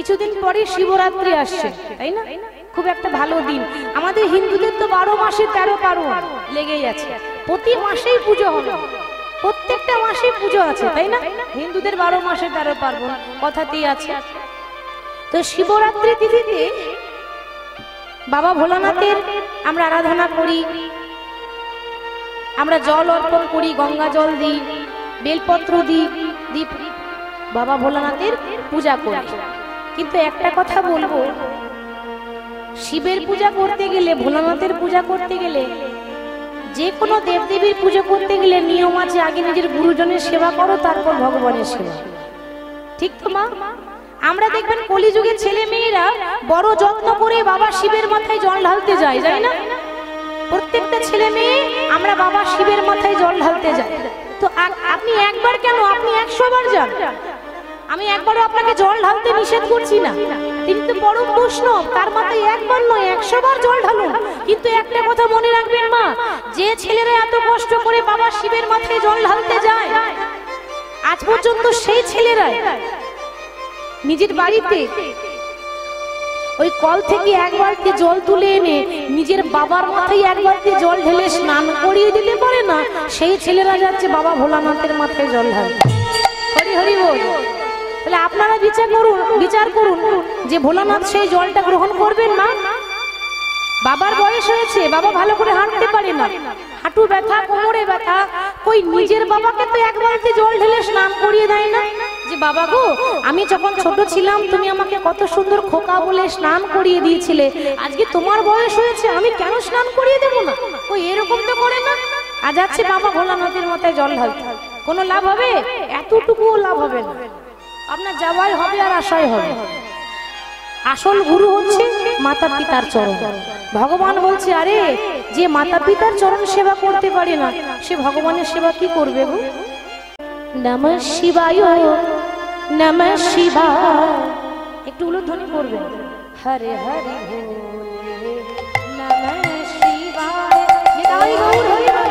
কিছুদিন পরে শিবরাত্রি আসছে, তাই না? খুব একটা ভালো দিন। আমাদের হিন্দুদের তো 12 মাসে 13 পার্বণ লেগেই আছে, প্রতি মাসেই পুজো হবে, প্রত্যেকটা মাসে পুজো আছে, তাই না? হিন্দুদের 12 মাসে 13 পার্বণ কথাতেই আছে। তো শিবরাত্রি তিথিতে বাবা ভোলানাথের আমরা আরাধনা করি, আমরা জল অর্পণ করি, গঙ্গা জল দিই, বেলপত্র দিই, বাবা ভোলানাথের পূজা করি। কিন্তু একটা কথা বলবো, শিবের পূজা করতে গেলে, ভোলানাথের পূজা করতে গেলে, যে কোনো দেবদেবীর পুজো করতে গেলে নিয়ম আছে, আগে নিজের গুরুজনের সেবা করো, তারপর ভগবানের সেবা। ঠিক তো মা? আমরা দেখবেন কলিযুগের ছেলে মেয়েরা বড় যত্ন করে বাবা শিবের মাথায় জল ঢালতে যায়, যায় না? প্রত্যেকটা ছেলে মেয়ে আমরা বাবা শিবের মাথায় জল ঢালতে যাই। তো আপনি একবার কেন, আপনি 100 বার যান। আমি একবারও আপনাকে জল ঢালতে নিষেধ করছি না, তিনি তো পরম বৈষ্ণব, তার মাথায় একবার নয় 100 বার জল ঢালুন। কিন্তু একটা কথা মনে রাখবেন মা, যে ছেলেরা এত কষ্ট করে বাবা শিবের মাথায় জল ঢালতে যায়, আজ পর্যন্ত সেই ছেলেরাই নিজের বাড়িতে ওই কল থেকে এক বালতি জল তুলে এনে নিজের বাবার মাথায় এক বালতি জল ঢেলে স্নান করিয়ে দিতে পারে না, সেই ছেলেরা যাচ্ছে বাবা ভোলানাথের মাথায় জল ঢালতে। হরি হরি বল। তাহলে আপনারা বিচার করুন যে ভোলানাথ সেই জলটা গ্রহণ করবেন না? বাবার বয়স হয়েছে, বাবা ভালো করে হাঁটতে পারে না, হাঁটু ব্যথা, কোমরে ব্যথা, কই নিজের বাবাকে তো এক বালতি জল ঢেলে স্নান করিয়ে দেয় না? যে বাবা গো, আমি যখন ছোট ছিলাম তুমি আমাকে কত সুন্দর খোকা বলে স্নান করিয়ে দিয়েছিলে, আজকে তোমার বয়স হয়েছে, আমি কেন স্নান করিয়ে দেবো না? ওই এরকম তো করে না। আজ যাচ্ছে বাবা ভোলানাথের মাথায় জল ঢালতে, কোনো লাভ হবে? এতটুকুও লাভ হবে না, আপনার যাওয়াই হবে আর আশাই হবে। আসল গুরু হচ্ছে মাতা পিতার চরণ। ভগবান বলছে, আরে যে মাতা পিতার চরণ সেবা করতে পারে না, সে ভগবানের সেবা কি করবে গো? নমঃ শিবায়, নমঃ শিবায়, একটু উলুধ্বনি করবেন, হরে হরে ভোলে নমঃ শিবায়। নিতাই গৌর হরি বল।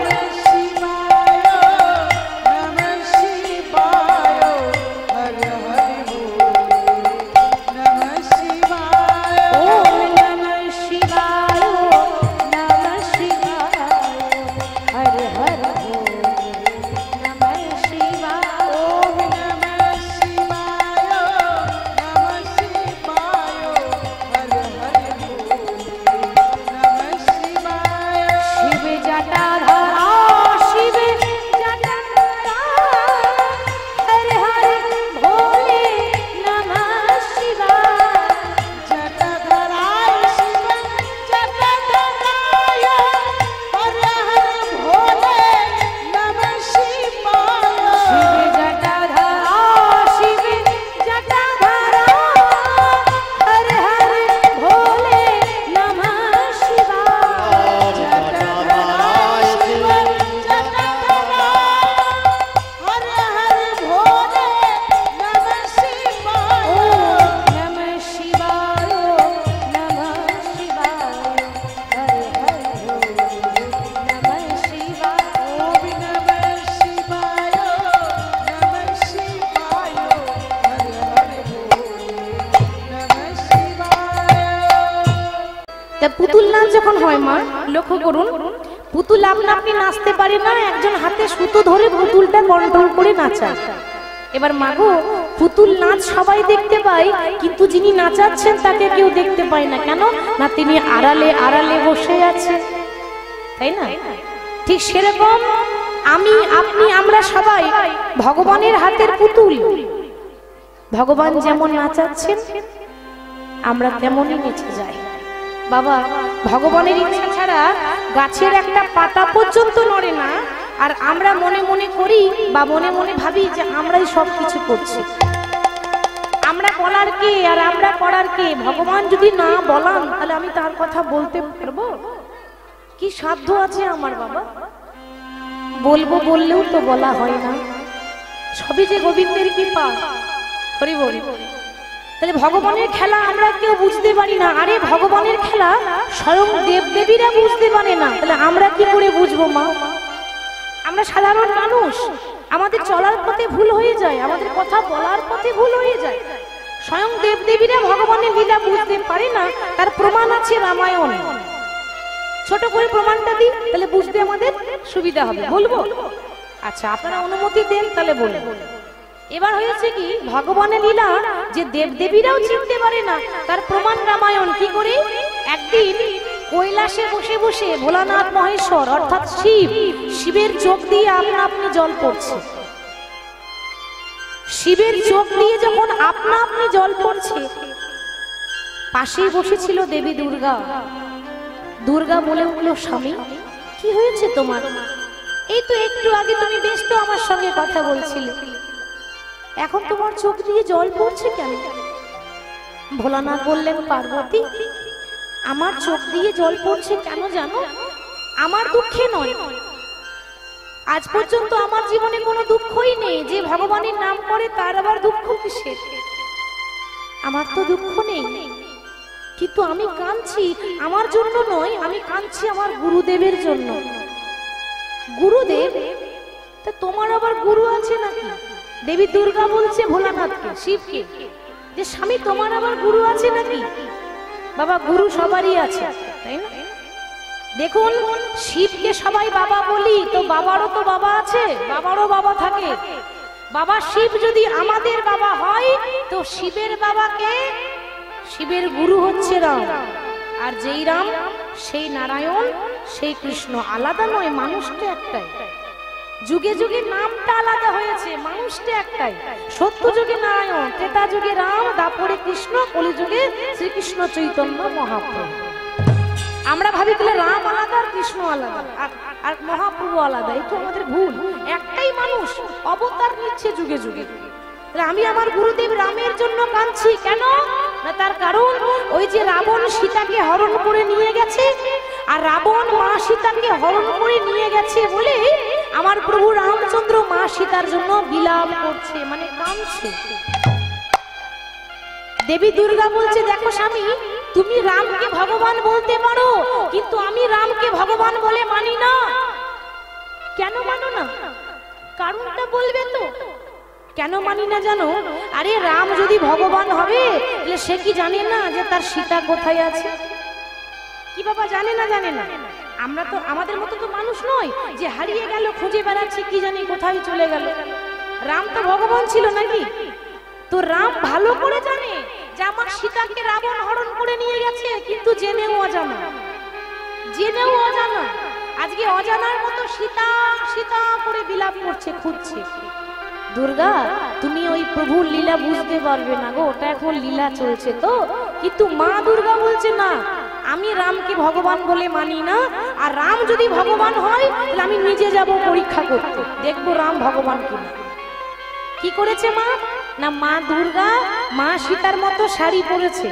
পুতুল নাচ যখন হয় মা, লক্ষ্য করুন, পুতুল আপনি নাচতে পারে না, একজন হাতে সুতো ধরে পুতুলটা কন্ট্রোল করে নাচায়। এবার মাগো, পুতুল নাচ সবাই দেখতে পায়, কিন্তু যিনি নাচাচ্ছেন তাকে কেউ দেখতে পায় না। কেন না? তিনি আড়ালে আড়ালে বসে আছে, তাই না? ঠিক সেরকম আমি, আপনি, আমরা সবাই ভগবানের হাতের পুতুল। ভগবান যেমন নাচাচ্ছেন আমরা তেমনই নেচে যাই। বাবা, ভগবানের ইচ্ছা ছাড়া গাছের একটা পাতা পর্যন্ত নড়ে না, আর আমরা মনে মনে করি বা মনে মনে ভাবি যে আমরাই সব কিছু করছি। আমরা বলার কে আর আমরা করার কে? ভগবান যদি না বলান তাহলে আমি তার কথা বলতে পারবো? কি সাধ্য আছে আমার বাবা? বলবো বললেও তো বলা হয় না, সবই যে গোবিন্দের কৃপা। হরি বল। তাহলে ভগবানের খেলা আমরা কেউ বুঝতে পারি না। আরে ভগবানের খেলা স্বয়ং দেবদেবীরা বুঝতে পারে না, তাহলে আমরা কি করে বুঝবো মা? আমরা সাধারণ মানুষ, আমাদের চলার পথে ভুল হয়ে যায়, আমাদের কথা বলার পথে ভুল হয়ে যায়। স্বয়ং দেবদেবীরা ভগবানের লীলা বুঝতে পারে না, তার প্রমাণ আছে রামায়ণ। ছোট করে প্রমাণটা দিই, তাহলে বুঝতে আমাদের সুবিধা হবে। বলবো? আচ্ছা, আপনারা অনুমতি দেন তাহলে বলবো। এবার হয়েছে কি, ভগবানের লীলা যে দেবদেবীরাও চিনতে পারে না, তার প্রমাণ রামায়ণ। কি করে? একদিন কৈলাসে বসে বসে ভোলানাথ মহেশ্বর অর্থাৎ শিবের চোখ দিয়ে আপনা আপনি জল পড়ছে। শিবের চোখ দিয়ে যখন আপনা আপনি জল পড়ছে, পাশেই বসেছিল দেবী দুর্গা। দুর্গা বলে উঠল, স্বামী কি হয়েছে তোমার? এই তো একটু আগে তুমি বেশ তো আমার সঙ্গে কথা বলছিলে, এখন তোমার চোখ দিয়ে জল পড়ছে কেন? ভোলানাথ বললেন, পার্বতী, আমার চোখ দিয়ে জল পড়ছে কেন জানো? আমার দুঃখে নয়। আজ পর্যন্ত আমার জীবনে কোনো দুঃখই নেই। যে ভগবানের নাম করে তার আবার দুঃখ কিসের? আমার তো দুঃখ নেই, কিন্তু আমি কাঁদছি আমার জন্য নয়, আমি কাঁদছি আমার গুরুদেবের জন্য। গুরুদেব? তা তোমার আবার গুরু আছে নাকি? দেবী দুর্গা বলছে ভোলানাথকে, শিবকে, যে স্বামী তোমার আবার গুরু আছে নাকি? বাবা, গুরু সবারই আছে, তাই না? দেখুন, শিবকে সবাই বাবা বলি, তো বাবারও তো বাবা আছে, বাবারও বাবা থাকে। বাবা শিব যদি আমাদের বাবা হয়, তো শিবের বাবাকে, শিবের গুরু হচ্ছে রাম। আর যেই রাম সেই নারায়ণ, সেই কৃষ্ণ। আলাদা নয়, মানুষটা একটাই। যুগে যুগে নামটা আলাদা হয়েছে, মানুষটা একটাই। সত্য যুগে নারায়ণ, ত্রেতা যুগে রাম, দাপরে কৃষ্ণ, কলিযুগে শ্রীকৃষ্ণ চৈতন্য মহাপ্রভু। আমরা ভাবি তাহলে রাম আলাদা আর কৃষ্ণ আলাদা আর মহাপ্রভু আলাদা। এটা আমাদের ভুল। একটাই মানুষ, অবতার নিচ্ছে যুগে যুগে। আমি আমার গুরুদেব রামের জন্য কাঁদছি কেন? না, তার কারণ ওই যে রাবণ সীতাকে হরণ করে নিয়ে গেছে, আর রাবণ মা সীতাকে হরণ করে নিয়ে গেছে বলে আমার প্রভু রামচন্দ্র মা সীতার জন্য বিলাপ করছে, মানে কাঁদছে। দেবী দুর্গা বলছে, দেখো স্বামী, তুমি রামকে ভগবান বলতে পারো, কিন্তু আমি রামকে ভগবান বলে মানি না। কেন মানো না? কারণটা বলবে তো। কেন মানি না জানো? আরে রাম যদি ভগবান হবে, তাহলে সে কি জানে না যে তার সীতা কোথায় আছে? কি বাবা জানে না? জানে না? আমরা তো আমাদের মতো তো মানুষ নয় যে হারিয়ে গেল, খুঁজে বেড়াচ্ছে, কি জানি কোথায় চলে গেল। রাম তো ভগবান ছিল নাকি? তো রাম ভালো করে জানে যে আমার সীতাকে রাবণ হরণ করে নিয়ে গেছে, কিন্তু জেনেও অজানা। জেনেও অজানা। আজকে অজানার মতো সীতা সীতা করে বিলাপ করছে, খুঁজছে। দুর্গা, তুমি ওই প্রভুর লীলা বুঝতে পারবে না গো, ওটা এখন লীলা চলছে তো। কিন্তু মা দুর্গা বলছে, না, আমি রামকে ভগবান বলে মানি না। আর রাম যদি ভগবান হয়, তাহলে আমি নিজে যাব পরীক্ষা করতে, দেখবো রাম ভগবান কিনা। কি করেছে মা? না, মা দুর্গা মা সীতার মতো শাড়ি পরেছে,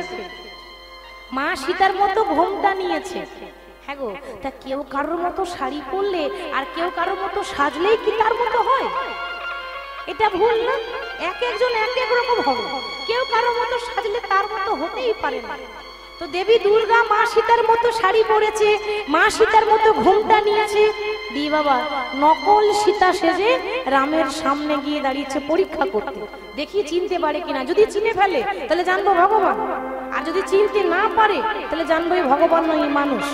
মা সীতার মতো ঘোমটা নিয়েছে। হ্যাঁ গো, তা কেউ কারোর মতো শাড়ি পরলে আর কেউ কারোর মতো সাজলেই কি তার মতো হয়? এটা ভুল না? এক একজন এক এক রকম হবে, কেউ কারোর মতো সাজলে তার মতো হতেই পারে না। তো দেবী দুর্গা মা সীতার মতো শাড়ি পরেছে, মা সীতার মতো ঘোমটা নিয়েছে, দিয়ে বাবা নকল সীতা সেজে রামের সামনে গিয়ে দাঁড়িয়েছে পরীক্ষা করতে, দেখি চিনতে পারে কিনা। যদি চিনে ফেলে তাহলে জানবো ভগবান, আর যদি চিনতে না পারে তাহলে জানবো ভগবান নয়, মানুষ।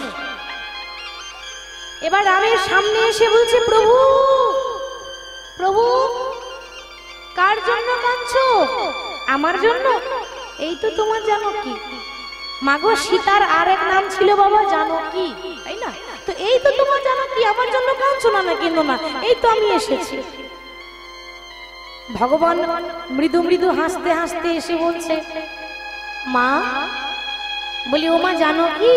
এবার রামের সামনে এসে বলছে, প্রভু প্রভু, কার জন্য কাঁদছো? আমার জন্য? এই তো তোমার জানকী। মাগো, সীতার আর এক নাম ছিল বাবা জানকী, তাই না? তো এই তো তোমার জানকী, আমার জন্য কাঁদছো না? না, কেন না, এই তো আমি এসেছি। ভগবান মৃদু মৃদু হাসতে হাসতে এসে বলছে, মা। বলি, ও মা জানকী,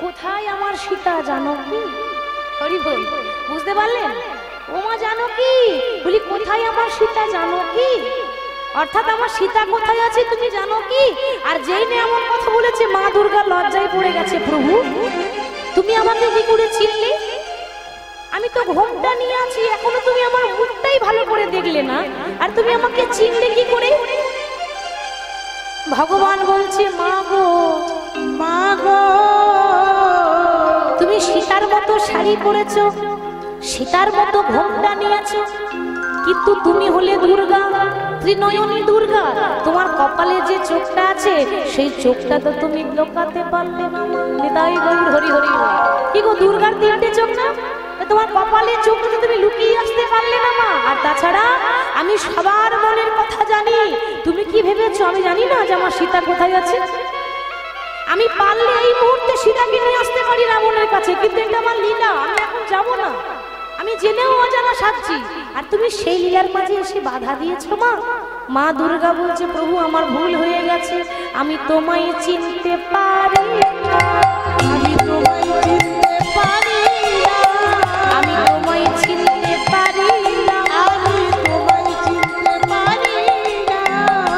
কোথায় আমার সীতা? জানকী, হরি বল, বুঝতে পারলেন? ও মা জানকী, বলি কোথায় আমার সীতা? জানকী, অর্থাৎ আমার সীতা কোথায় আছে তুমি জানো কি? আর যেই নে এমন কথা বলেছে, মা দুর্গা লজ্জায় পড়ে গেছে। প্রভু, তুমি আমাকে কি করে চিনলে? আমি তো ঘোমটা নিয়ে আছি, এখনো তুমি আমার মুখটাই ভালো করে দেখলে না, আর তুমি আমাকে চিনলে কি করে? ভগবান বলছে, মা গো, মা গো, তুমি সীতার মতো শাড়ি পরেছো, সীতার মতো ঘোমটা নিয়েছো, কিন্তু তুমি হলে দুর্গা, ত্রিনয়নী দুর্গা, তোমার কপালে যে চোখটা আছে সেই চোখটা তো তুমি লোকাতে পারলে না। নিতাই গৌর হরি হরি। কি গো, দুর্গার তিনটে চোখ না, তোমার কপালে চোখটা তো তুমি লুকিয়ে আসতে পারলে না মা। আর তাছাড়া আমি সবার মনের কথা জানি। তুমি কি ভেবেছো আমি জানি না যে আমার সীতা কোথায় আছে? আমি পারলে এই মুহূর্তে সীতাকে নিয়ে আসতে পারি রাবণের কাছে, কিন্তু এটা আমার লীলা, আমি এখন যাবো না। আমি জেনেও অজানা সাজছি, আর তুমি সেই লীলার মাঝে এসে বাধা দিয়েছো মা। মা দুর্গা বলছে, প্রভু আমার ভুল হয়ে গেছে, আমি তোমায় চিনতে পারি না, আমি তোমায় চিনতে পারি না, আমি তোমায় চিনতে পারি না, আমি তোমায় চিনতে পারি না।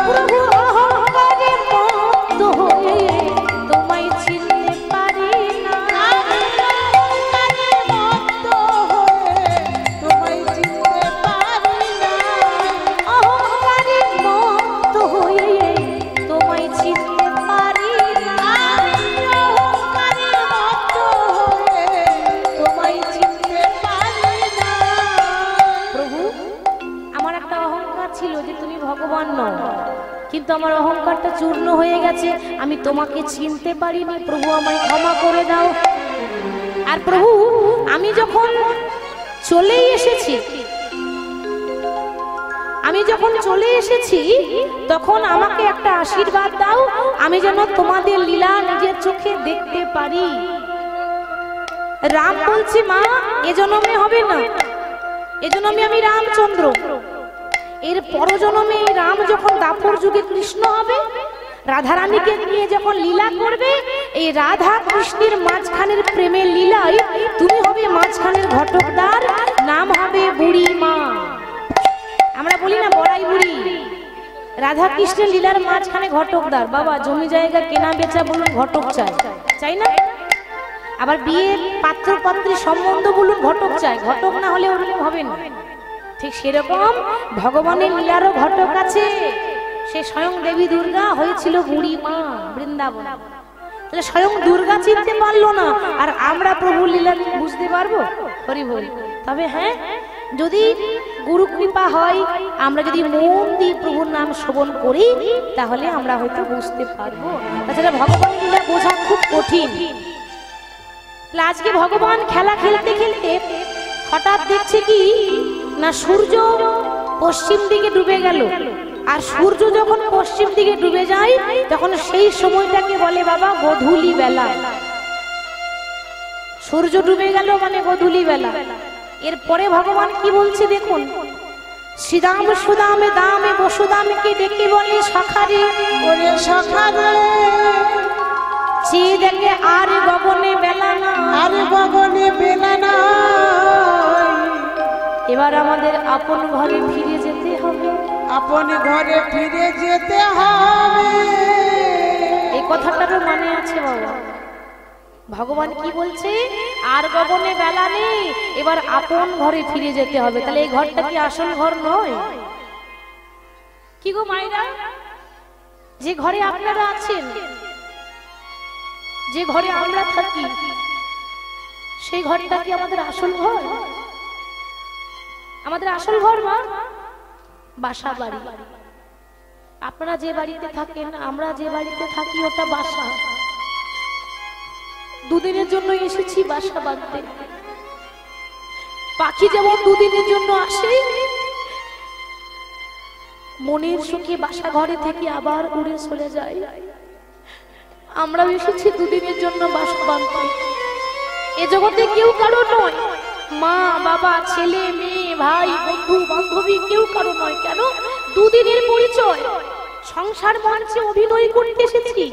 প্রভু অহংকারে মত্ত হয়ে তোমায় চিনতে পারি না, আমি অহংকারে মত্ত হয়ে তোমায় চিনতে পারি না, অহংকারে মত্ত হয়ে তোমায় চিনতে পারি না, আমি অহংকারে মত্ত হয়ে তোমায় চিনতে পারি না। প্রভু, আমার একটা অহংকার ছিল যে তুমি ভগবান নও, কিন্তু আমার অহংকারটা চূর্ণ হয়ে গেছে, আমি তোমাকে চিনতে পারিনি, প্রভু আমায় ক্ষমা করে দাও। আর প্রভু, আমি যখন চলেই এসেছি, আমি যখন চলে এসেছি তখন আমাকে একটা আশীর্বাদ দাও, আমি যেন তোমাদের লীলা নিজের চোখে দেখতে পারি। রাম বলছি, মা এ জন্মে হবে না, এ জন্মে আমি রামচন্দ্র, এর পরজন্মে রাম যখন দাপর যুগে কৃষ্ণ হবে, রাধারানীকে নিয়ে যখন লীলা করবে, এই রাধা কৃষ্ণের মাঝখানের প্রেমের লীলায় তুমি হবে মাঝখানের ঘটকদার, নাম হবে বুড়ি মা। আমরা বলি না বড়াই বুড়ি, রাধা কৃষ্ণের লীলার মাঝখানে ঘটকদার। বাবা জমি জায়গা কেনা বেচা বলুন ঘটক চাই, চাই না? আবার বিয়ের পাত্র পাত্রী সম্বন্ধ বলুন ঘটক চাই, ঘটক না হলে ওরকম হবে না। ঠিক সেরকম ভগবানের লীলারও ঘটক আছে, সে স্বয়ং দেবী দুর্গা হয়েছিল বুড়ি মা বৃন্দাবন। তাহলে স্বয়ং দুর্গা চিনতে পারলো না, আর আমরা প্রভুর লীলা বুঝতে পারবো? হরি হরি। তবে হ্যাঁ, যদি গুরু কৃপা হয়, আমরা যদি মন দিয়ে প্রভুর নাম শ্রবণ করি, তাহলে আমরা হয়তো বুঝতে পারবো। তাছাড়া ভগবান লীলা বোঝা খুব কঠিন। আজকে ভগবান খেলা খেলতে খেলতে হঠাৎ দেখছে কি না, সূর্য পশ্চিম দিকে ডুবে গেল। আর সূর্য যখন পশ্চিম দিকে ডুবে যায়, তখন সেই সময়টাকে বলে বাবা গোধূলি বেলা। সূর্য ডুবে গেল মানে গোধূলি বেলা। এরপরে ভগবান কি বলছে দেখুন, শ্রীদাম সুদামে দামে বসুদামকে ডেকে বলে সখারে, ওরে সখারে, চেয়ে দেখে আর গগনে বেলা না, আর গগনে বেলা না, এবার আমাদের আপন ঘরে ফিরে যেতে হবে, আপন ঘরে ফিরে যেতে হবে। এই কথাটারও মানে আছে বাবা। ভগবান কি বলছে, আর গগনে বেলা নেই, এবার আপন ঘরে ফিরে যেতে হবে। তাহলে এই ঘরটা কি আসল ঘর নয়? কি গো মায়েরা, যে ঘরে আপনারা আছেন, যে ঘরে আমরা থাকি, সেই ঘরটা কি আমাদের আসল ঘর? আমাদের আসল ঘর মা বাসা বাড়ি। আপনারা যে বাড়িতে থাকেন, আমরা যে বাড়িতে থাকি, ওটা বাসা। দুদিনের জন্য এসেছি বাসা বাঁধতে। পাখি যেমন দুদিনের জন্য আসে, মনের সুখে বাসা ঘরে থেকে আবার উড়ে চলে যায়, আমরা এসেছি দুদিনের জন্য বাসা বাঁধতে। এ জগতে কেউ কারো নয়, মা বাবা ছেলে মেয়ে ভাই বন্ধু বান্ধবী কেউ কারো নয়। কেন? দুদিনের পরিচয়। সংসার মঞ্চে অভিনয় করতে এসেছি।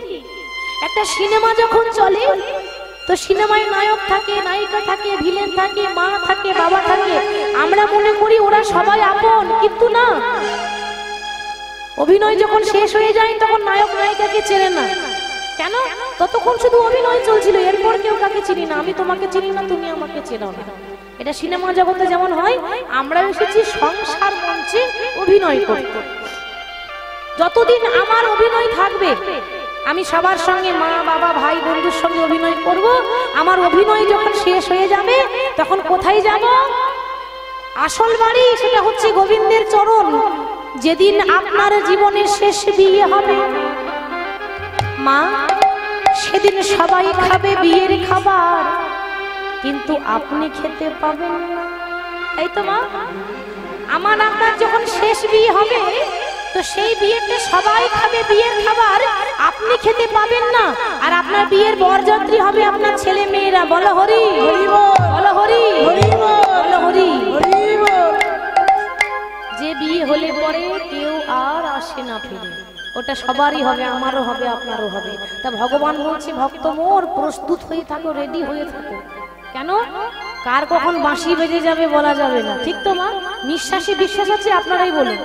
একটা সিনেমা যখন চলে, তো সিনেমায় নায়ক থাকে, নায়িকা থাকে, ভিলেন থাকে, মা থাকে, বাবা থাকে। আমরা মনে করি ওরা সবাই আপন, কিন্তু না। অভিনয় যখন শেষ হয়ে যায়, তখন নায়ক নায়িকাকে চেনে না। কেন? ততক্ষণ শুধু অভিনয় চলছিল, এরপর কেউ কাকে চিনি না। আমি তোমাকে চিনি না, তুমি আমাকে চেনো না। এটা সিনেমা জগতে যেমন হয়, আমরা এসেছি সংসার মঞ্চে অভিনয় করতে। যতদিন আমার অভিনয় থাকবে, আমি সবার সঙ্গে মা বাবা ভাই বন্ধুর সঙ্গে অভিনয় করব। আমার অভিনয় যখন শেষ হয়ে যাবে, তখন কোথায় যাব? আসল বাড়ি, সেটা হচ্ছে গোবিন্দের চরণ। যেদিন আপনার জীবনের শেষ বিয়ে হবে মা, সেদিন সবাই খাবে বিয়ের খাবার, কিন্তু আপনি খেতে পাবেন না। তাই তো মা, আমার আপনার যখন শেষ বিয়ে হবে তো সেই বিয়েতে সবাই খাবে বিয়ের খাবার, আপনি খেতে পাবেন না। আর আপনার বিয়ের বরযাত্রী হবে আপনার ছেলে মেয়েরা। বলো হরি, বলো হরি, বলো হরি। যে বিয়ে হলে পরে কেউ আর আসে না ফিরে, ওটা সবারই হবে, আমারও হবে, আপনারও হবে। তা ভগবান বলছে ভক্ত মোর প্রস্তুত হয়ে থাকো, রেডি হয়ে থাকো। কেন? কার কখন বাঁশি বেজে যাবে বলা যাবে না, ঠিক তো মা? নিঃশ্বাসে বিশ্বাস আছে, আপনারাই বলুন।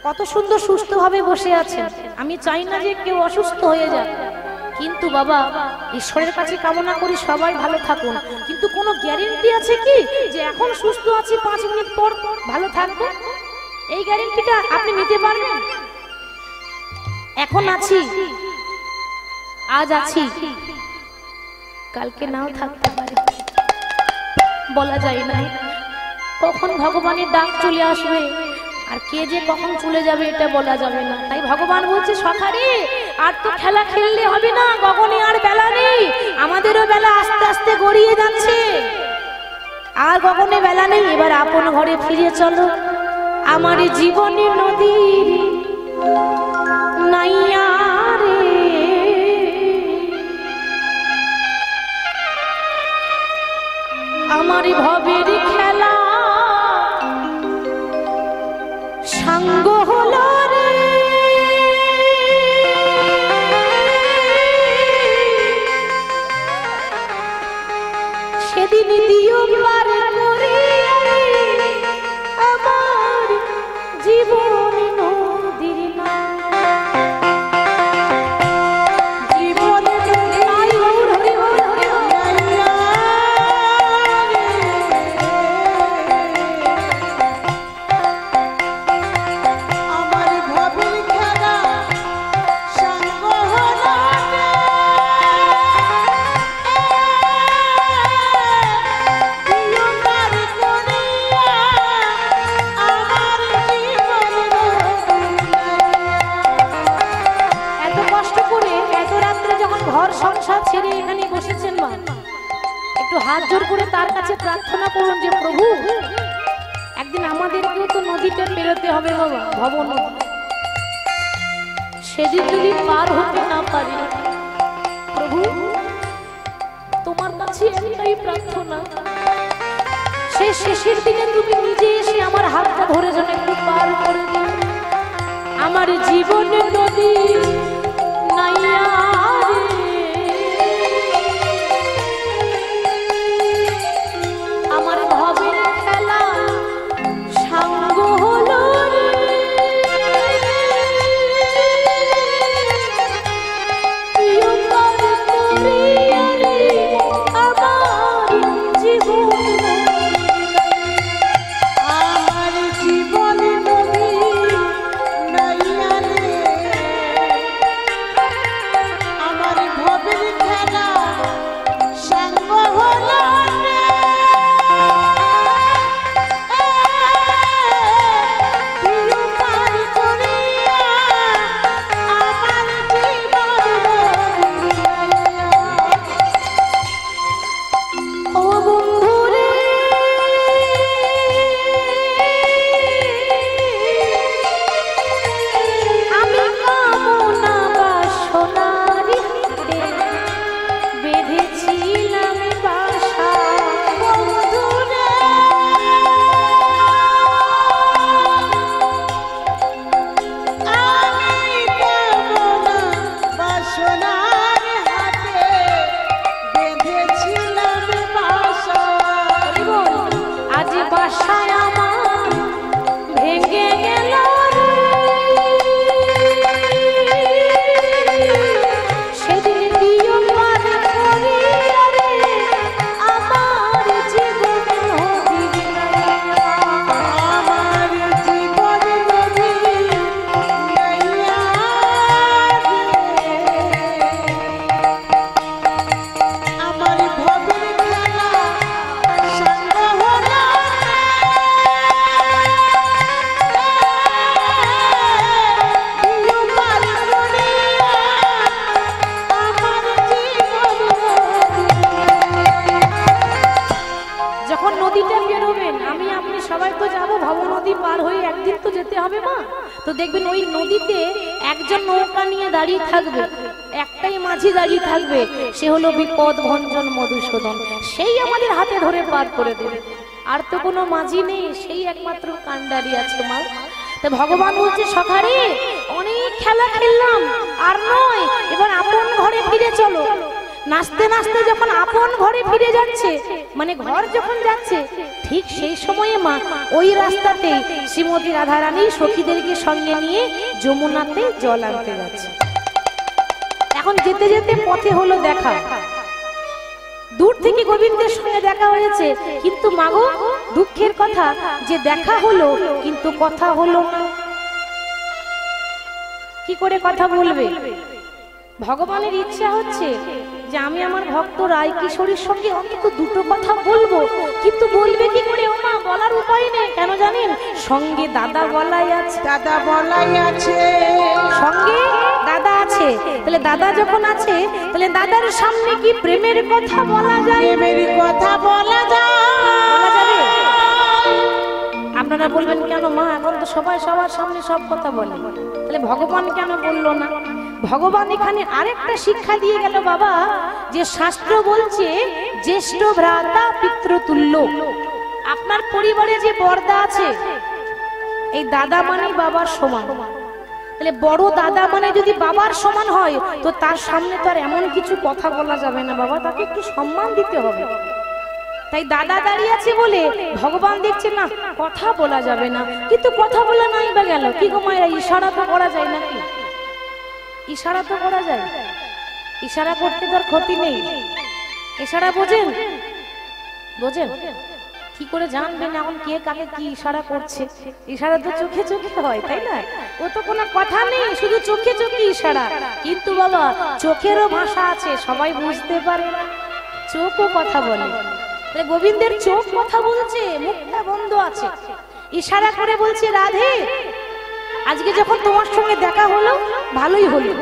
কত সুন্দর সুস্থ ভাবে বসে আছেন, আমি চাই না যে কেউ অসুস্থ হয়ে যায়, কিন্তু বাবা ঈশ্বরের কাছে কামনা করি সবাই ভালো থাকুন। কিন্তু কোনো গ্যারেন্টি আছে কি যে এখন সুস্থ আছি 5 মিনিট পর ভালো থাকবো? এই গ্যারেন্টিটা আপনি নিতে পারবেন? এখন আছি, আজ আছি, কালকে নাও থাকতে পারে, বলা যায় না কখন ভগবানের ডাক চলে আসবে আর কে যে কখন চলে যাবে এটা বলা যাবে না। তাই ভগবান বলছে সখারে আর তো খেলা খেললে হবে না, গগনে আর বেলা নেই, আমাদেরও বেলা আস্তে আস্তে গড়িয়ে যাচ্ছে, আর গগনে বেলা নেই, এবার আপন ঘরে ফিরে চলো। আমার জীবনে নদীর নাইয়া রে, আমার ভবের খেলা সাঙ্গ হলো রে, সেদিন দিও পার করে আমার জীবন নদীর না, জীবন নাই হরি হরি আমার ভবের খেলা সাঙ্গ হলো রে, দিও পার করিয়া আমার জীবন এত কষ্ট করে এত রাত্রে যখন ঘর সংসার ছেড়ে এখানে বসেছেন মা, একটু হাত জোর করে তার কাছে প্রার্থনা করুন যে প্রভু একদিন আমাদেরকেও তো নদীটা পেরোতে হবে বাবা, ভব নদী, সেদিন যদি পার হতে না পারি প্রভু তোমার কাছে একটাই প্রার্থনা, সে শেষের দিনে তুমি নিজে এসে আমার হাতটা ধরে যেন একটু পার করে দিও। আমার জীবনে নদী নাইয়া রে, আমার ভবের খেলা সাঙ্গ হলো রে, প্রিয় পার করিয়া রে আমার জীবন। আমার জীবন নদী নাইয়া রে, দেখবেন ওই নদীতে একজন নৌকা নিয়ে দাঁড়িয়ে থাকবে, একটাই মাঝি দাঁড়িয়ে থাকবে, সে হলো বিপদ ভঞ্জন মধুসূদন। সেই আমাদের হাতে ধরে পার করে দেবে। আর তো কোনো মাঝি নেই, সেই একমাত্র কান্ডারি আছে মা। তো ভগবান বলছে সখারে অনেক খেলা খেললাম, আর নয়, এবার আপন ঘরে ফিরে চলো। নাচতে নাচতে যখন আপন ঘরে ফিরে যাচ্ছে, মানে ঘর যখন যাচ্ছে, ঠিক সেই সময়ে মা ওই রাস্তাতেই শ্রীমতী রাধারানী সখীদেরকে সঙ্গে নিয়ে যমুনাতে জল আনতে যাচ্ছে। এখন যেতে যেতে পথে হলো দেখা, দূর থেকে গোবিন্দের সঙ্গে দেখা হয়েছে, কিন্তু মাগো দুঃখের কথা যে দেখা হলো কিন্তু কথা হলো না। কি করে কথা বলবে? ভগবানের ইচ্ছা হচ্ছে যে আমি আমার ভক্ত রায় কিশোরীর সঙ্গে অন্তত দুটো কথা বলবো, কিন্তু বলবে কি করে? ও মা, বলার উপায় নেই। কেন জানেন? সঙ্গে দাদা বলাই আছে। দাদা বলাই আছে, সঙ্গে দাদা আছে। তাহলে দাদা যখন আছে, তাহলে দাদার সামনে কি প্রেমের কথা বলা যায়? প্রেমের কথা বলা যায়, বলা যাবে? আপনারা বলবেন কেন মা, এখন তো সবাই সবার সামনে সব কথা বলে, তাহলে ভগবান কেন বললো না? ভগবান এখানে আরেকটা শিক্ষা দিয়ে গেল বাবা, যে শাস্ত্র বলছে জ্যেষ্ঠ ভ্রাতা পিতৃতুল্য। আপনার পরিবারে যে বড়দা আছে, এই দাদা মানে বাবার সমান। তাহলে বড় দাদা মানে যদি বাবার সমান হয়, তো তার সামনে তো আর এমন কিছু কথা বলা যাবে না বাবা, তাকে একটু সম্মান দিতে হবে। তাই দাদা দাঁড়িয়ে আছে বলে ভগবান দেখছে না কথা বলা যাবে না, কিন্তু কথা বলা নাই বা গেল কি গো মায়েরা? ইশারা তো করা যায় নাকি? ইশারা তো করা যায়, ইশারা করতে তোর ক্ষতি নেই। ইশারা বোঝেন? বোঝেন? কি করে জানবেন এখন কে কাকে কি ইশারা করছে? ইশারা তো চোখে চোখে হয়, তাই না? ও তো কোনো কথা নেই, শুধু চোখে চোখে ইশারা। কিন্তু বাবা চোখেরও ভাষা আছে, সবাই বুঝতে পারে, চোখও কথা বলে। গোবিন্দের চোখ কথা বলছে, মুখটা বন্ধ আছে, ইশারা করে বলছে রাধে আজকে যখন তোমার সঙ্গে দেখা হলো ভালোই হলো,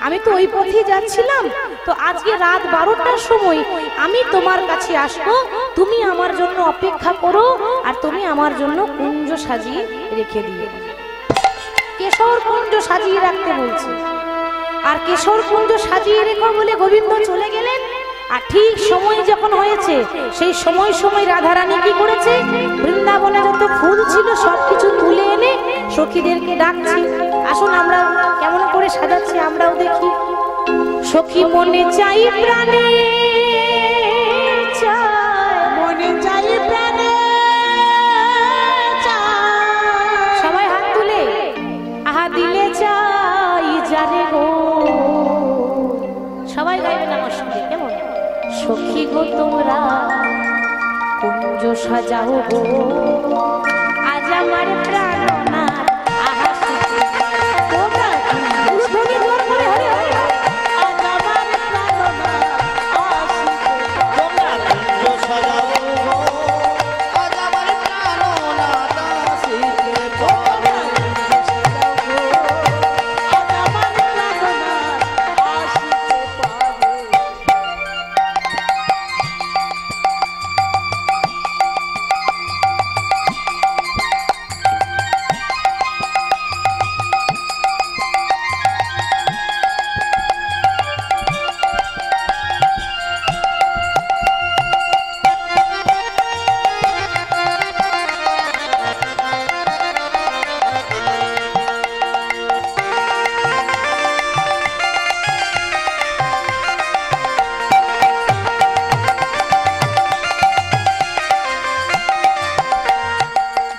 আমি তো ওই পথে যাচ্ছিলাম, তো আজকে রাত 12টার সময় আমি তোমার কাছে আসবো, তুমি আমার জন্য অপেক্ষা করো, আর তুমি আমার জন্য কুঞ্জ সাজিয়ে রেখে দিও। কেশর কুঞ্জ সাজিয়ে রাখতে বলছে, আর কেশর কুঞ্জ সাজিয়ে রেখো বলে গোবিন্দ চলে গেলেন। আর ঠিক সময় যখন হয়েছে, সেই সময় সময় রাধারানী কি করেছে? বৃন্দাবনে যত ফুল ছিল সবকিছু তুলে এনে সখীদেরকে ডাকছে, আসুন আমরা কেমন করে সাজাচ্ছি আমরাও দেখি। সখী মনে চাই প্রাণে চাই, মনে চাই প্রাণে চাই, সবাই হাত তুলে আহা দিলে চাই জানে গো, সবাই গাইবেন আমার সঙ্গে, কেমন? সখী গো তোমরা কুঞ্জ সাজাও গো, আজ আমার প্রাণনাথ আহা তোমরা পুরো ধ্বনি জোর করে হরে হরে, আজ আমার প্রাণনাথ আসিবে, তোমরা কুঞ্জ সাজাও গো, আজ আমার প্রাণনাথ আসিতে পারে। আজ আমার প্রাণনাথ আসিতে পারে।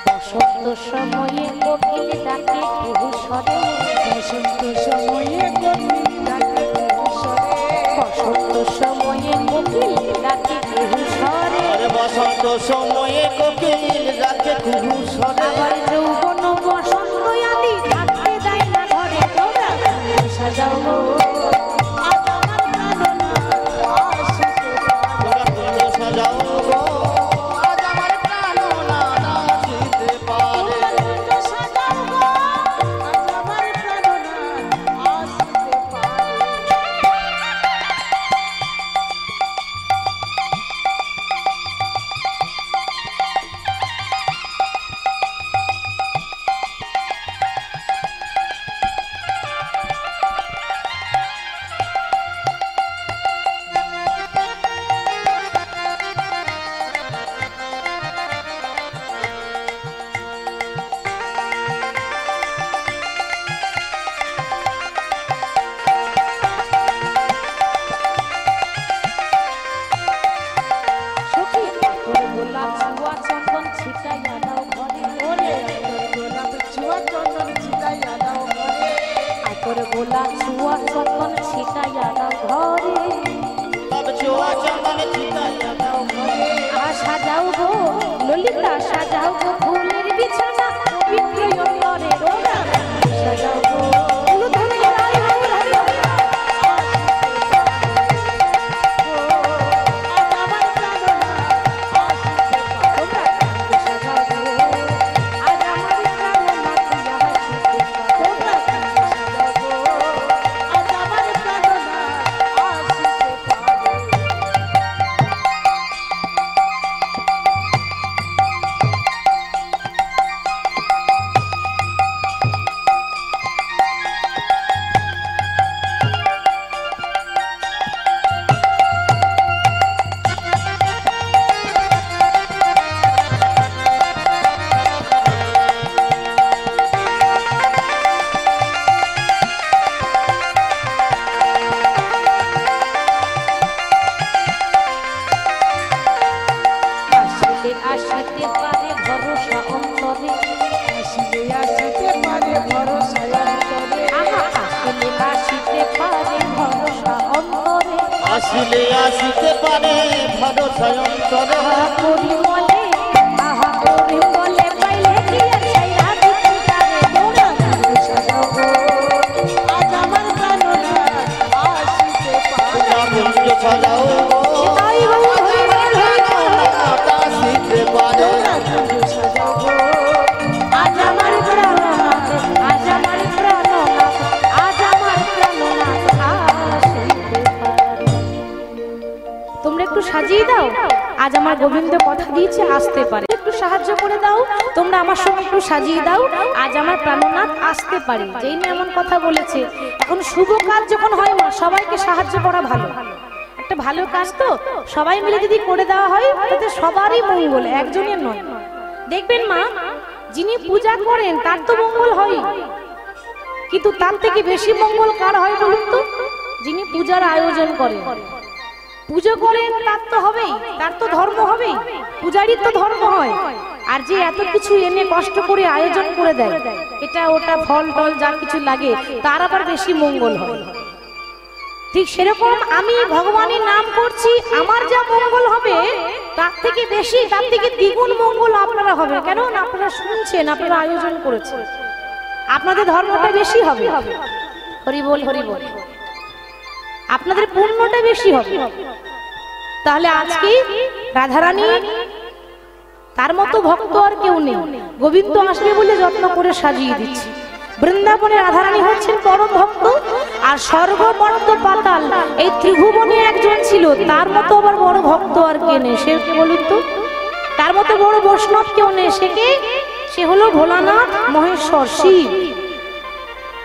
বসন্ত সময়ে কোকিল ডাকে কুহু স্বরে, বসন্ত সময়ে কোকিল ডাকে কুহুস্বরে, বসন্ত সময়ে কোকিল ডাকে কুহু স্বরে, আরে বসন্ত সময়ে কোকিল ডাকে কুহু স্বরে। আবার যৌবন বসন্ত আদি থাকতে দেয় না ঘরে, তোমরা কুঞ্জ সাজাও গো, আজ আমার প্রাণনাথ আসিতে পারে। তোমরা কুঞ্জ সাজাও গো, আজ আমার প্রাণনাথ আসিতে পারে। কুঞ্জ সাজাও গো, আজ আমার প্রাণনাথ আসিতে পারে। আসিলে আসিতে পারে ভরসা অন্তরে আহা করি বলে আহা করি বলে পাইলে কি আর ছাইরা দিতে পারে মোরা কুঞ্জ সাজাও গো আজ আমার প্রাণনাথ আসিতে পারে তোমরা কুঞ্জ সাজাও তাই গো হরি বল হরি বল আসিতে পারে তোমরা কুঞ্জ সাজাও গো আজ আমার প্রাণনাথ আজ আমার প্রাণনাথ আজ আমার প্রাণনাথ আসিতে পারে। তোমরা একটু সাজিয়ে দাও, আজ আমার গোবিন্দ কথা দিয়েছে আসতে পারে। একটু সাহায্য করে দাও, তোমরা আমার সঙ্গে একটু সাজিয়ে দাও, আজ আমার প্রাণনাথ আসতে পারে। যেই নিয়ে এমন কথা বলেছে, এখন শুভ কাজ যখন হয় না, সবাইকে সাহায্য করা ভালো। একটা ভালো কাজ তো সবাই মিলে যদি করে দেওয়া হয় তাতে সবারই মঙ্গল, একজনের নয়। দেখবেন মা, যিনি পূজা করেন তার তো মঙ্গল হয়, কিন্তু তার থেকে বেশি মঙ্গল কার হয় বলুন তো? যিনি পূজার আয়োজন করেন। পুজো করেন তার তো হবেই, তার তো ধর্ম হবেই, পূজারই তো ধর্ম হয়। আর যে এত কিছু এনে কষ্ট করে আয়োজন করে দেয়, এটা ওটা ফল টল যা কিছু লাগে, তার আবার বেশি মঙ্গল হয়। ঠিক সেরকম আমি ভগবানের নাম করছি, আমার যা মঙ্গল হবে তার থেকে বেশি, তার থেকে দ্বিগুণ মঙ্গল আপনারা হবে। কেন না আপনারা শুনছেন, আপনারা আয়োজন করেছেন, আপনাদের ধর্মটা বেশি হবে। হরি বল হরি বল, আপনাদের পুণ্যটা বেশি হবে। তাহলে আজকে রাধারানী তার মতো ভক্ত আর কেউ নেই। গোবিন্দ আসবে বলে যত্ন করে সাজিয়ে দিচ্ছি। বৃন্দাবনে রাধারানী হচ্ছেন পরম ভক্ত, আর স্বর্গ মর্ত পাতাল এই ত্রিভুবনে একজন ছিল, তার মতো আবার বড় ভক্ত আর কে নেই। সে কে বলুন তো? তার মতো বড় বৈষ্ণব কেউ নেই। সে কে? সে হলো ভোলানাথ মহেশ্বর শিব।